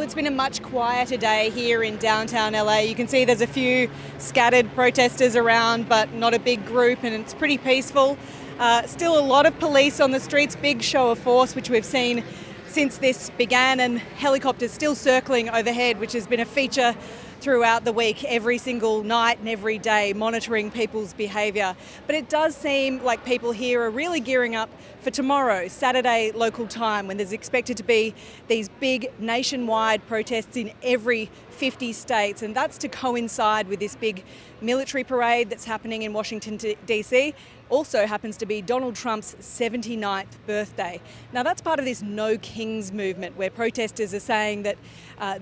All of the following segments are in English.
it's been a much quieter day here in downtown LA. You can see there's a few scattered protesters around, but not a big group, and it's pretty peaceful. Still a lot of police on the streets, big show of force, which we've seen since this began, and helicopters still circling overhead, which has been a feature throughout the week, every single night and every day, monitoring people's behaviour. But it does seem like people here are really gearing up for tomorrow, Saturday local time, when there's expected to be these big nationwide protests in every 50 states, and that's to coincide with this big military parade that's happening in Washington DC. Also happens to be Donald Trump's 79th birthday. Now that's part of this No Kings movement, where protesters are saying that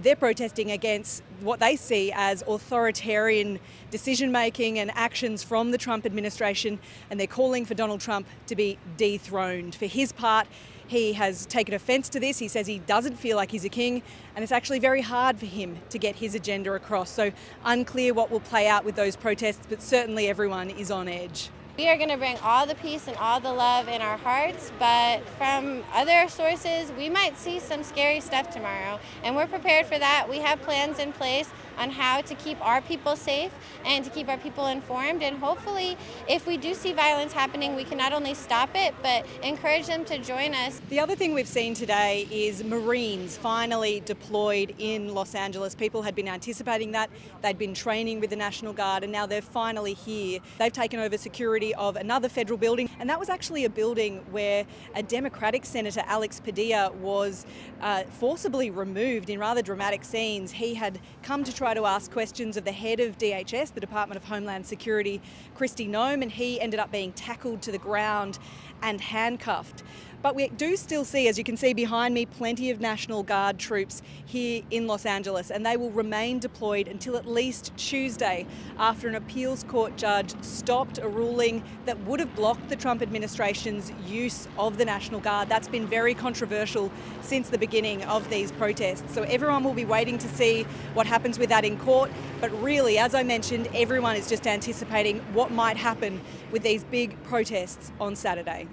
they're protesting against what they see as authoritarian decision-making and actions from the Trump administration, and they're calling for Donald Trump to be dethroned. For his part, he has taken offence to this. He says he doesn't feel like he's a king, and it's actually very hard for him to get his agenda across. So unclear what will play out with those protests, but certainly everyone is on edge. We are going to bring all the peace and all the love in our hearts, but from other sources, we might see some scary stuff tomorrow, and we're prepared for that. We have plans in place on how to keep our people safe and to keep our people informed, and hopefully if we do see violence happening, we can not only stop it, but encourage them to join us. The other thing we've seen today is Marines finally deployed in Los Angeles. People had been anticipating that. They'd been training with the National Guard, and now they're finally here. They've taken over security of another federal building, and that was actually a building where a Democratic Senator, Alex Padilla, was forcibly removed in rather dramatic scenes. He had come to try to ask questions of the head of DHS, the Department of Homeland Security, Kristi Noem, and he ended up being tackled to the ground and handcuffed. But we do still see, as you can see behind me, plenty of National Guard troops here in Los Angeles, and they will remain deployed until at least Tuesday, after an appeals court judge stopped a ruling that would have blocked the Trump administration's use of the National Guard. That's been very controversial since the beginning of these protests. So everyone will be waiting to see what happens with that in court. But really, as I mentioned, everyone is just anticipating what might happen with these big protests on Saturday.